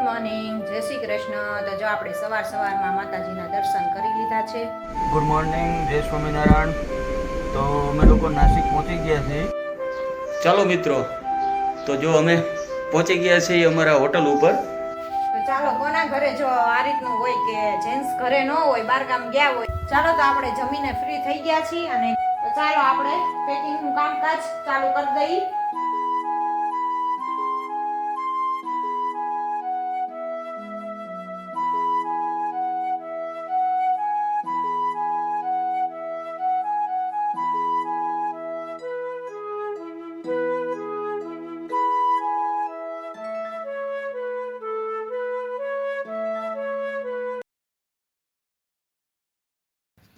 Morning, જય શ્રી કૃષ્ણ। તો જો આપણે સવારમાં માતાજીના દર્શન કરી લીધા છે। ગુડ મોર્નિંગ, જય સ્વામિનારાયણ। તો અમે લોકો નાસિક પહોંચી ગયા છીએ। ચાલો મિત્રો, તો જો અમે પહોંચી ગયા છીએ અમારા હોટલ ઉપર। તો ચાલો, કોના ઘરે જો આ રીતનું હોય કે જેન્ટ્સ ઘરે ન હોય, બહાર ગામ ગયા હોય, ચાલો તો આપણે જમીને ફ્રી થઈ ગયા છીએ અને તો ચાલો આપણે પેકિંગનું કામકાજ ચાલુ કરી દઈએ।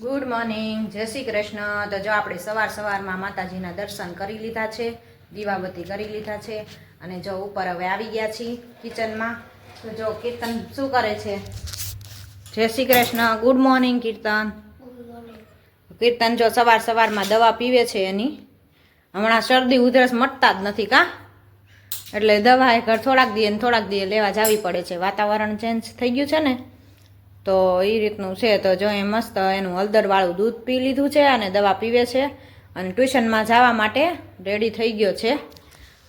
ગુડ મોર્નિંગ, જય શ્રી કૃષ્ણ। તો જો આપણે સવારમાં માતાજીના દર્શન કરી લીધા છે, દીવાબત્તી કરી લીધા છે અને જો ઉપર હવે આવી ગયા છીએ કિચનમાં। તો જો કીર્તન શું કરે છે? જય શ્રી કૃષ્ણ, ગુડ મોર્નિંગ કીર્તન। કીર્તન જો સવારમાં દવા પીવે છે એની, હમણાં શરદી ઉધરસ મટતા જ નથી કા, એટલે દવા એ થોડાક દી લેવા જવી પડે છે, વાતાવરણ ચેન્જ થઈ ગયું છે ને, તો એ રીતનું છે। તો જો એ મસ્ત એનું હળદરવાળું દૂધ પી લીધું છે અને દવા પીવે છે અને ટ્યુશનમાં જવા માટે રેડી થઈ ગયો છે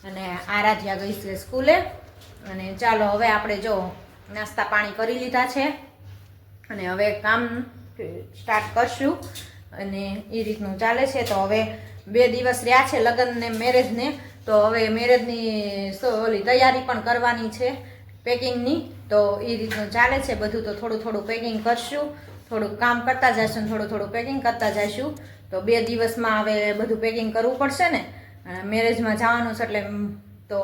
અને આરાધ્યા ગઈ છે સ્કૂલે। અને ચાલો હવે આપણે જો નાસ્તા પાણી કરી લીધા છે અને હવે કામ સ્ટાર્ટ કરશું અને એ રીતનું ચાલે છે। તો હવે 2 દિવસ રહ્યા છે લગ્ન ને મેરેજને, તો હવે મેરેજની ઓલી તૈયારી પણ કરવાની છે પેકિંગની, તો એ રીતનું ચાલે છે બધું। તો થોડું પેકિંગ કરશું, થોડુંક કામ કરતા જઈશું, થોડું પેકિંગ કરતા જઈશું। તો 2 દિવસમાં હવે બધું પેકિંગ કરવું પડશે ને, મેરેજમાં જવાનું છે એટલે। તો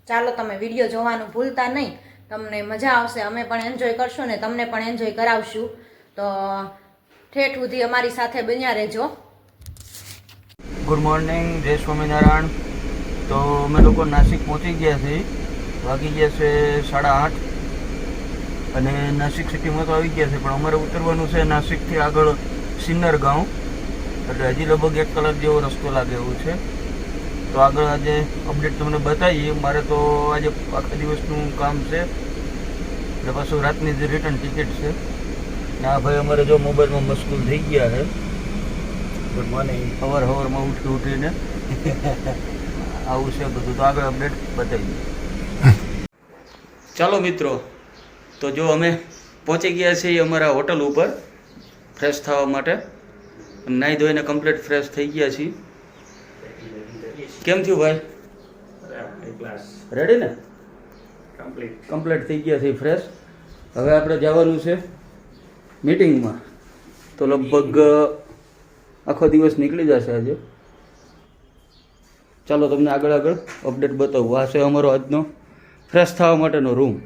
ચાલો તમે વિડીયો જોવાનું ભૂલતા નહીં, તમને મજા આવશે, અમે પણ એન્જોય કરશું ને તમને પણ એન્જોય કરાવશું। તો ઠેઠ સુધી અમારી સાથે બન્યા રહેજો। ગુડ મોર્નિંગ, જય સ્વામિનારાયણ। તો અમે લોકો નાસિક પહોંચી ગયા છીએ। વાગી ગયા છે 8:30 અને નાસિક સિટીમાં તો આવી ગયા છે, પણ અમારે ઉતરવાનું છે નાસિકથી આગળ સિન્નર ગાંવ, એટલે હજી લગભગ 1 કલાક જેવો રસ્તો લાગે એવું છે। તો આગળ આજે અપડેટ તમને બતાવીએ। મારે તો આજે આખા દિવસનું કામ છે એટલે પાછું રાતની જે રિટર્ન ટિકિટ છે ને। આ ભાઈ અમારે જો મોબાઈલમાં મશગુલ થઈ ગયા છે। ગુડ મોર્નિંગ, સવારમાં ઉઠીને આવું છે બધું। તો આગળ અપડેટ બતાવીએ। ચાલો મિત્રો, તો જો અમે પહોંચી ગયા છીએ અમારા હોટલ ઉપર ફ્રેશ થવા માટે। નાહી ધોઈને કમ્પ્લીટ ફ્રેશ થઈ ગયા છીએ। કેમ થયું ભાઈ? રેડી ને? કમ્પ્લીટ થઈ ગયા છીએ ફ્રેશ। હવે આપણે જવાનું છે મીટિંગમાં, તો લગભગ આખો દિવસ નીકળી જશે આજે। ચાલો તમને આગળ અપડેટ બતાવું। આ છે અમારો આજનો ફ્રેશ થવા માટેનો રૂમ।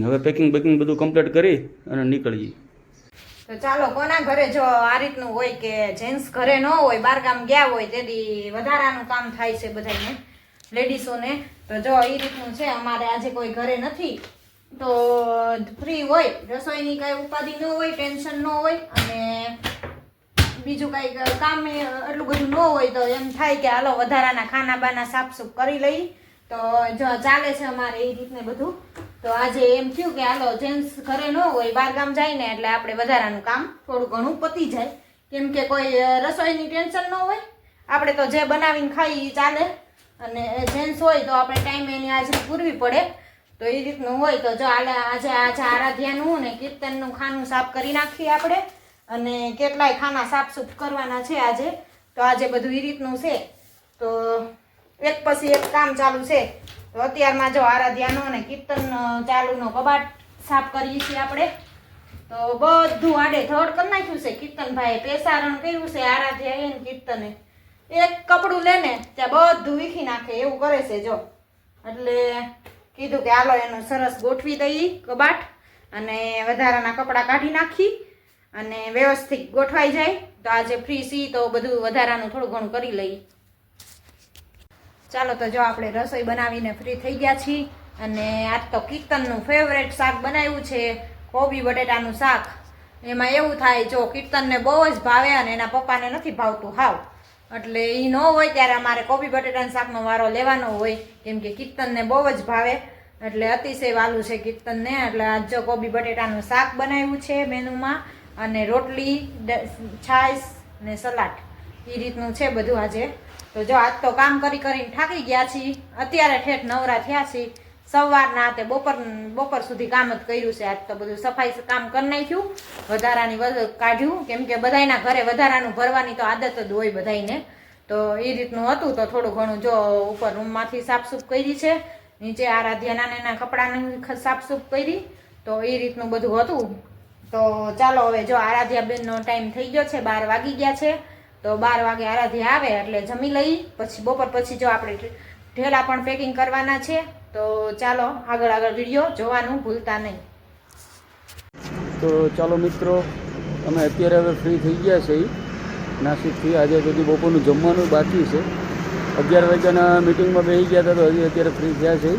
હવે પેકિંગ બધું કમ્પ્લીટ કરી અને નીકળીએ। તો ચાલો, કોના ઘરે જો આ રીતનું હોય કે જેન્ટ્સ ઘરે ન હોય, બહાર ગામ ગયા હોય, તેથી વધારાનું કામ થાય છે બધાને, લેડીસોને। તો જો એ રીતનું છે, અમારે આજે કોઈ ઘરે નથી, તો ફ્રી હોય, રસોઈની કાંઈ ઉપાધિ ન હોય, ટેન્શન ન હોય અને બીજું કાંઈક કામ એટલું બધું ન હોય, તો એમ થાય કે હાલો વધારાના ખાના બાના સાફસૂફ કરી લઈ, તો જો ચાલે છે અમારે એ રીતને બધું। તો આજે એમ થયું કે હાલો જેન્ટ્સ ઘરે ન હોય, બહાર ગામ જાય ને, એટલે આપણે વધારાનું કામ થોડું ઘણું પતી જાય, કેમ કે કોઈ રસોઈની ટેન્શન ન હોય, આપણે તો જે બનાવીને ખાઈ ચાલે, અને જેન્ટ્સ હોય તો આપણે ટાઈમે એની હાજરી પૂરવી પડે। તો એ રીતનું હોય। તો જો આજે આરાધ્યાનું ને કીર્તનનું ખાનું સાફ કરી નાખીએ આપણે, અને કેટલાય ખાના સાફસૂફ કરવાના છે આજે। તો આજે બધું એ રીતનું છે, તો એક પછી એક કામ ચાલુ છે। તો અત્યારમાં જો આરાધ્યાનો અને કીર્તન ચાલુનો કબાટ સાફ કરીએ છીએ આપણે। તો બધું આડે ધડ કરી નાખ્યું છે કીર્તનભાઈએ, પેસારણ કર્યું છે આરાધ્યાએ ને કીર્તને, એક કપડું લેને ત્યાં બધું વીખી નાખે એવું કરે છે જો। એટલે કીધું કે હાલો એનું સરસ ગોઠવી દઈએ કબાટ, અને વધારાના કપડાં કાઢી નાખી અને વ્યવસ્થિત ગોઠવાઈ જાય। તો આજે ફ્રી સી તો બધું વધારાનું થોડું ઘણું કરી લઈએ। ચાલો, તો જો આપણે રસોઈ બનાવીને ફ્રી થઈ ગયા છીએ અને આજ તો કીર્તનનું ફેવરેટ શાક બનાવ્યું છે, કોબી બટેટાનું શાક। એમાં એવું થાય, જો કીર્તનને બહુ જ ભાવે અને એના પપ્પાને નથી ભાવતું હાવ, એટલે એ ન હોય ત્યારે અમારે કોબી બટેટાના શાકનો વારો લેવાનો હોય, કેમ કે કીર્તનને બહુ જ ભાવે, એટલે અતિશય વાલું છે કીર્તનને. એટલે આજ જો કોબી બટેટાનું શાક બનાવ્યું છે મેનુમાં, અને રોટલી, છાશ ને સલાડ, એ રીતનું છે બધું આજે. તો જો આજ તો કામ કરીને થાકી ગયા છીએ, અત્યારે ઠેઠ નવરા થયા છીએ. સવારના તે બપોર સુધી કામ જ કર્યું છે. આજ તો બધું સફાઈ કામ કરી નાખ્યું, વધારાની કાઢ્યું, કેમ કે બધાયના ઘરે વધારાનું ભરવાની તો આદત જ હોય બધાયને. તો એ રીતનું હતું. તો થોડું ઘણું જો ઉપર રૂમમાંથી સાફસૂફ કરી છે, નીચે આરાધ્યાના એના કપડાની સાફસૂફ કરી, તો એ રીતનું બધું હતું. તો ચાલો હવે જો આરાધ્યાબેનનો ટાઈમ થઈ ગયો છે, 12 વાગી ગયા છે. તો 12 વાગે આરાધ્યા આવે એટલે જમી લઈ, પછી બપોર પછી જો આપણે ઢેલા પણ પેકિંગ કરવાના છે. તો ચાલો આગળ વિડીયો જોવાનું ભૂલતા નહીં. તો ચાલો મિત્રો, અમે અત્યારે હવે ફ્રી થઈ ગયા છે નાસિકથી. આજે સુધી બપોરનું જમવાનું બાકી છે. 11 વાગ્યાના મિટિંગમાં બેસી ગયા હતા, તો હજી અત્યારે ફ્રી થયા છે.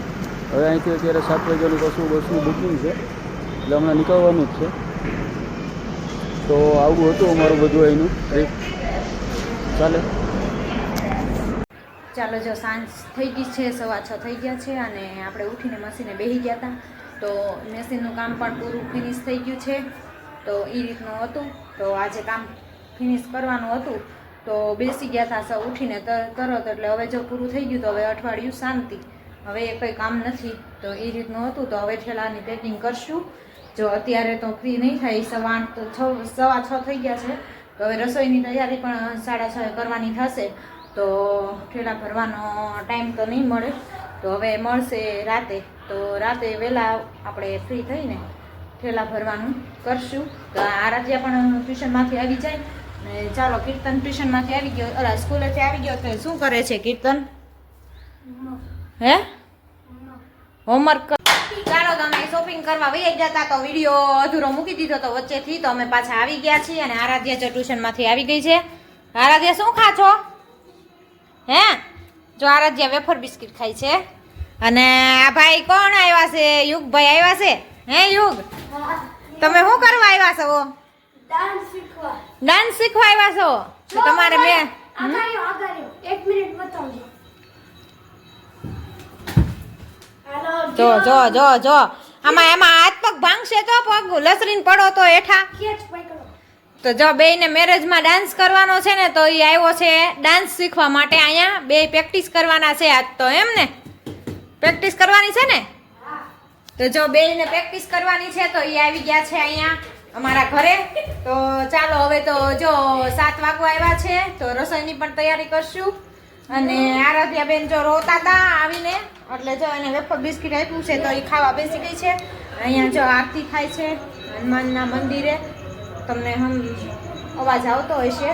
હવે અહીંથી અત્યારે 7 વાગ્યાનું બસનું બુકિંગ છે, એટલે હમણાં નીકળવાનું જ છે. તો આવું હતું અમારું બધું અહીંનું ટ્રીપ. ચાલો જો સાંજ થઈ ગઈ છે, 6:15 થઈ ગયા છે, અને આપણે ઉઠીને મશીને બેસી ગયા હતા. તો મશીનનું કામ પણ પૂરું ફિનિશ થઈ ગયું છે. તો એ રીતનું હતું. તો આજે કામ ફિનિશ કરવાનું હતું, તો બેસી ગયા હતા સૌ ઉઠીને તરત. એટલે હવે જો પૂરું થઈ ગયું તો હવે અઠવાડિયું શાંતિ, હવે એ કંઈ કામ નથી. તો એ રીતનું હતું. તો હવે ઠેલાની પેકિંગ કરશું. જો અત્યારે તો ફ્રી નહીં થાય, 6:15 થઈ ગયા છે. તો હવે રસોઈની તૈયારી પણ 6:30 કરવાની થશે. તો ઠેલા ભરવાનો ટાઈમ તો નહીં મળે, તો હવે મળશે રાતે. તો રાતે વહેલા આપણે ફ્રી થઈને ઠેલા ભરવાનું કરશું. તો આરાધ્યા પણ ટ્યુશનમાંથી આવી જાય ને. ચાલો કીર્તન ટ્યુશનમાંથી આવી ગયો, સ્કૂલેથી આવી ગયો. તો શું કરે છે કીર્તન? હે હોમવર્ક. ચાલો તમે શોપિંગ કરવા વહી જતા, તો વિડીયો અધૂરો મૂકી દીધો તો વચ્ચેથી. તો અમે પાછા આવી ગયા છીએ, અને આરાધ્યા જો ટ્યુશનમાંથી આવી ગઈ છે. આરાધ્યા શું ખા છો? હે જો આરાધ્યા વેફર બિસ્કિટ ખાય છે. અને આ ભાઈ કોણ આવ્યા છે? યુગભાઈ આવ્યા છે. હે યુગ, તમે શું કરવા આવ્યા છો? ડાન્સ શીખવા આવ્યા છો? તો તમારે મેં એક મિનિટ બતાવજો. જો જો જો જો એમાં હાથ પગ ભાંગશે તો પગ લસરીને પડો તો હેઠા. તો જો બેયને મેરેજમાં ડાન્સ કરવાનો છે ને, તો એ આવ્યો છે ડાન્સ શીખવા માટે. અહીંયા બે પ્રેક્ટિસ કરવાના છે આજ તો. એમ ને પ્રેક્ટિસ કરવાની છે ને? તો જો બેયને પ્રેક્ટિસ કરવાની છે, તો એ આવી ગયા છે અહીંયા અમારા ઘરે. તો ચાલો હવે તો જો 7 વાગવા આવ્યા છે, તો રસોઈની પણ તૈયારી કરશું. અને આરાધ્યાબેન જો રોતા હતા આવીને, એટલે જો એને વેફર બિસ્કિટ આપ્યું છે, તો એ ખાવા બેસી ગઈ છે. અહીંયા જો આરતી થાય છે હનુમાનના મંદિરે. તમને અવાજ આવતો હશે.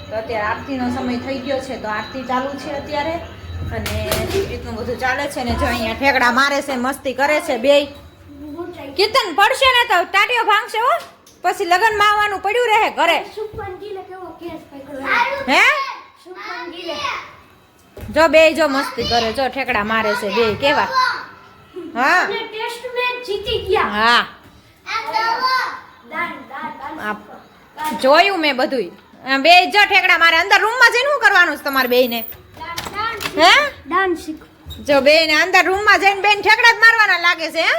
તો અત્યારે આરતીનો સમય થઈ ગયો છે, તો આરતી ચાલુ છે અત્યારે, અને એ રીતનું બધું ચાલે છે. ને જો અહીંયા ઠેકડા મારે છે, મસ્તી કરે છે બેય. કીર્તન પડશે ને તો ટાટીઓ ભાંગશે હો, પછી લગનમાં આવવાનું પડ્યું રહે ઘરે. હે જો બે જો મસ્તી કરે, જો ઠેકડા મારે છે બે કેવા. હા ટેસ્ટ મેચ જીતી ગયા. હા જોયું મેં બધુંય. બે જો ઠેકડા મારે. અંદર રૂમમાં જઈને શું કરવાનું છે તમારે બેયને? હે ડાન્સ શીખો. જો બેયને અંદર રૂમમાં જઈને બેન ઠેકડા જ મારવાના લાગે છે. હે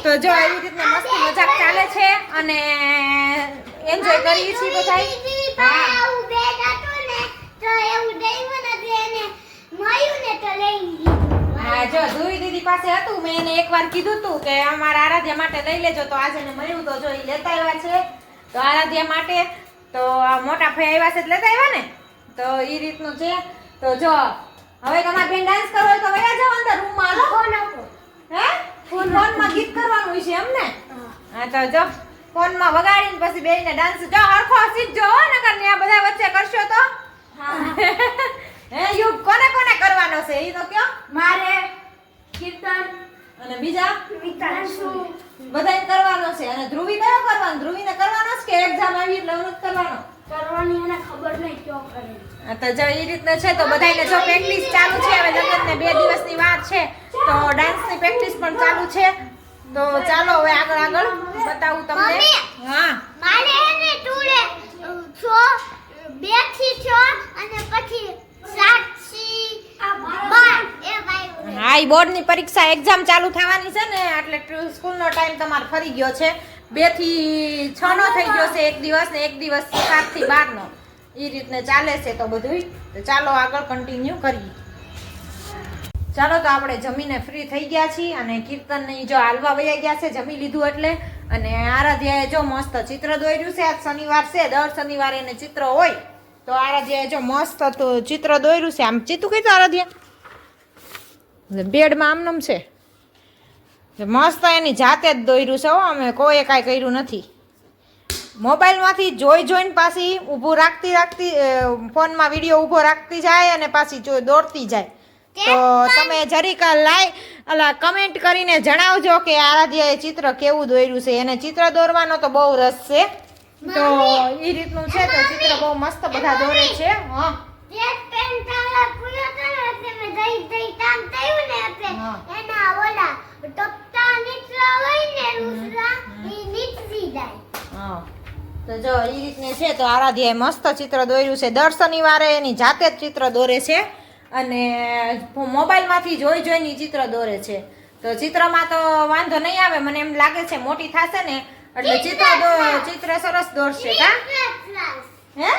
તો જો એવી રીતના મસ્તી મજાક ચાલે છે, અને એન્જોય કરીએ છીએ બધા. હા જો ધુવી દીદી પાસે હતું, મેં એને એકવાર કીધું તું કે અમારા આરાધ્યા માટે લઈ લેજો. તો આજે એને મળ્યું, તો જો એ લેતા આવ્યા છે. તો આરાધ્યા માટે તો આ મોટા ભાઈ આવ્યા છે એટલે લેતા આવ્યા ને. તો એ રીતનું છે. તો જો હવે તમારે બેન ડાન્સ કરવો હોય તો વયા જાઓ અંદર રૂમમાં. હાલો ફોન આપો. હે ફોનમાં ગીત કરવાનું છે એમ ને? હા તો જો ફોનમાં વગાડીને પછી બેયને ડાન્સ જો હરખો શીખજો હો, નકર ને આ બધા વચ્ચે કરશો તો. હે યુગ કોને કોને કરવાનો છે ઈ તો કયો? મારે કીર્તન અને બીજા વિતાંશુ બધાય કરવાનો છે. અને ધ્રુવી કયો કરવાનો? ધ્રુવીને કરવાનો છે કે એક્ઝામ આવી એટલે નથી કરવાનો? કરવાની એને ખબર નહીં ક્યો કરે. આ તો જો એ રીતના છે. તો બધાયને જો પ્રેક્ટિસ ચાલુ છે. હવે લગ્નને 2 દિવસની વાત છે, તો ડાન્સની પ્રેક્ટિસ પણ ચાલુ છે. તો ચાલો હવે આગળ બતાવું તમને. હા મારે એને ટુડે 2 થી 6 અને પછી 7 થી 12 એ ભાઈ હા ઈ બોર્ડની પરીક્ષા એક્ઝામ ચાલુ થવાની છે ને એટલે સ્કૂલનો ટાઈમ તમારો ફરી ગયો છે 2 થી 6 નો થઈ ગયો છે એક દિવસ ને એક દિવસ 7 થી 12 નો ઈ રીતને ચાલે છે તો બધું તો ચાલો આગળ કન્ટિન્યુ કરીએ ચાલો તો આપણે જમીને ફ્રી થઈ ગયા છીએ અને કીર્તન ની જો હાલવા વયા ગયા છે જમી લીધું એટલે અને આરાધ્યાએ જો મસ્ત ચિત્ર દોર્યું છે આજ શનિવાર છે દર શનિવારે એને ચિત્ર હોય તો આરાધ્યાએ જો મસ્ત તો ચિત્ર દોર્યું છે આમ ચીતું કીધું આરાધ્યા બેડમાં આમનમ છે મસ્ત એની જાતે જ દોર્યું છે હો અમે કોઈએ કાંઈ કર્યું નથી મોબાઈલમાંથી જોઈને પાછી ઊભું રાખતી ફોનમાં વિડીયો ઊભો રાખતી જાય અને પાછી દોડતી જાય તો તમે જરીક કમેન્ટ કરીને જણાવજો કે આરાધ્યાએ ચિત્ર કેવું દોર્યું છે એને ચિત્ર દોરવાનો તો બહુ રસ છે તો એ રીતનું છે તો ચિત્ર બહુ મસ્ત બધા દોરે છે હા એક પેન તારા પૂરો કરો એટલે મે દઈ કામ થયું ને એટલે એના ઓલા ટપટા નીચલા હોય ને રૂસરા ઈ નીચી જાય હા તો જો એ રીતને છે તો આરાધ્યાએ મસ્ત ચિત્ર દોર્યું છે દર શનિવારે એની જાતે જ ચિત્ર દોરે છે અને મોબાઈલમાંથી જોઈને ચિત્ર દોરે છે તો ચિત્રમાં તો વાંધો નહીં આવે મને એમ લાગે છે મોટી થશે ને એટલે ચિત્ર સરસ દોરશે કા હે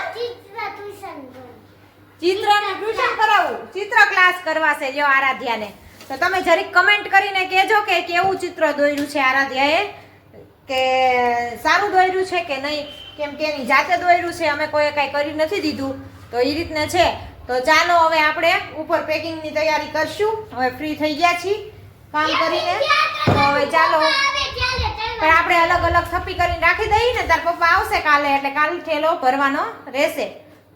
ચિત્રને ટ્યુશન કરાવું ચિત્ર ક્લાસ કરવા છે જો આરાધ્યાને તો તમે જરીક કમેન્ટ કરીને કહેજો કે કેવું ચિત્ર દોર્યું છે આરાધ્યાએ કે સારું દોર્યું છે કે નહીં કેમ કે એની જાતે દોર્યું છે અમે કોઈ કાંઈ કરી નથી દીધું તો એ રીતને છે તો ચાલો હવે આપણે ઉપર પેકિંગની તૈયારી કરશું હવે ફ્રી થઈ ગયા છીએ કામ કરીને તો હવે ચાલો પણ આપણે અલગ અલગ થપ્પી કરીને રાખી દઈએ ને તાર પપ્પા આવશે કાલે એટલે કાલ થેલો ભરવાનો રહેશે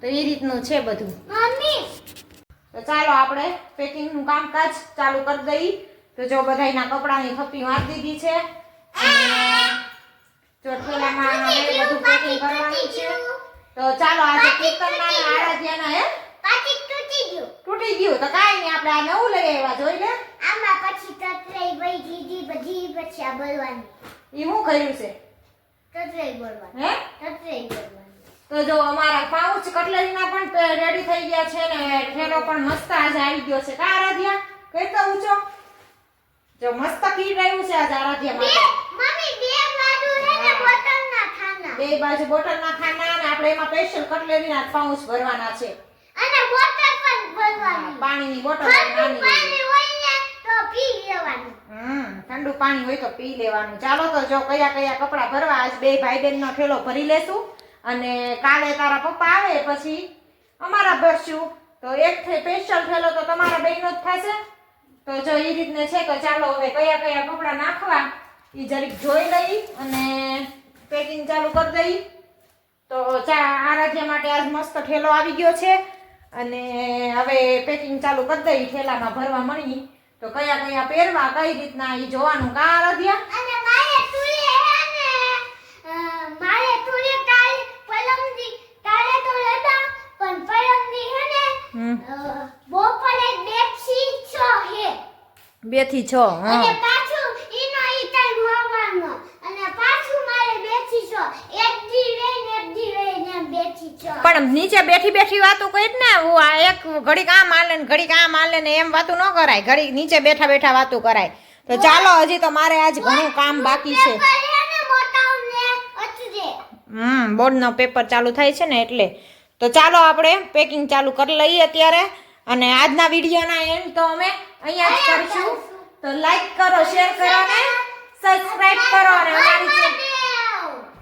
તો એ રીતનું છે બધું મમ્મી તો ચાલો આપણે પેકિંગનું કામકાજ ચાલુ કરી દઈએ તો જો બધાયના કપડાની થપ્પી મારી દીધી છે અને જો થેલામાં હવે બધું પેકિંગ કરવાનું છે તો ચાલો આજે કીર્તનના અને આરાધ્યાના હે પાછી તૂટી ગયું તો કાંઈ નહીં આપણે આ નવું લઈ આવ્યા જોઈ લે આમાં પછી તત્રઈ વઈ દીધી બધી પછી આ બોલવાની ઈ હું કર્યું છે તત્રઈ બોલવાની હે તત્રઈ બોલવાની તો જો અમારા પાઉચ કટલેરીના પણ રેડી થઈ ગયા છે ને ઠેલો પણ મસ્ત આજે આવી ગયો છે કા આરાધ્યા કઈ તો ઊંચો જો મસ્ત કીટ આવ્યું છે આજે આરાધ્યા માટે મમ્મી બે બાજુ હે ને બોટલના ખાના બે બાજુ બોટલના ખાના અને આપણે એમાં સ્પેશિયલ કટલેરીના પાઉચ ભરવાના છે અને બોટલ પણ ભરવાની પાણીની બોટલ ઠંડુ નાની પાણી હોય ને તો પી લેવાનું ઠંડુ પાણી હોય તો પી લેવાનું ચાલો તો જો કયા કપડા ભરવા આજ બે ભાઈ બહેનનો ઠેલો ભરી લેશું અને કાલે તારા પપ્પા આવે પછી અમારા ભરશું તો એક સ્પેશિયલ ઠેલો તો તમારા બહેનનો જ થશે તો જો એ રીતને છે તો ચાલો હવે કયા કપડા નાખવા એ જરીક જોઈ લઈ અને પેકિંગ ચાલુ કરી દઈ તો આરાધ્યા માટે આજ મસ્ત ઠેલો આવી ગયો છે અને હવે પેકિંગ ચાલુ કરી દઈ ઠેલામાં ભરવા મળી તો કયા પહેરવા કઈ રીતના એ જોવાનું કા આરાધ્યા અને મારે તુલે હે ને મારે તુલે કાલે પલમદી કાલે તો લેતા પણ પલમદી હે ને બપોરે 2 થી 6 હે 2 થી 6 હા અને પાછું ઈનો ઈ ટાઈમ હોવાનો અને પાછું મારે 2 થી 6 એક દી ને 2 થી 6 પણ નીચે બેઠી વાતો કરી જ ને હું આ એક ઘડીક આમ હાલે ને ઘડીક આમ હાલે ને એમ વાતો ન કરાય ઘડીક નીચે બેઠા વાતો કરાય તો ચાલો હજી તો મારે આજ ઘણું કામ બાકી છે બોર્ડનો પેપર ચાલુ થાય છે ને એટલે તો ચાલો આપણે પેકિંગ ચાલુ કરી લઈએ અત્યારે અને આજના વિડીયોના એન્ડ તો અમે અહીંયા જ કરીશું તો લાઈક કરો શેર કરો ને સબસ્ક્રાઇબ કરો અને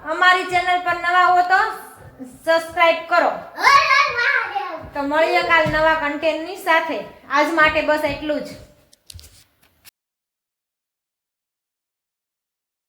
અમારી ચેનલ પર નવા હો તો સબસ્ક્રાઇબ કરો તો મળીએ કાલ નવા કન્ટેન્ટની સાથે આજ માટે બસ એટલું જ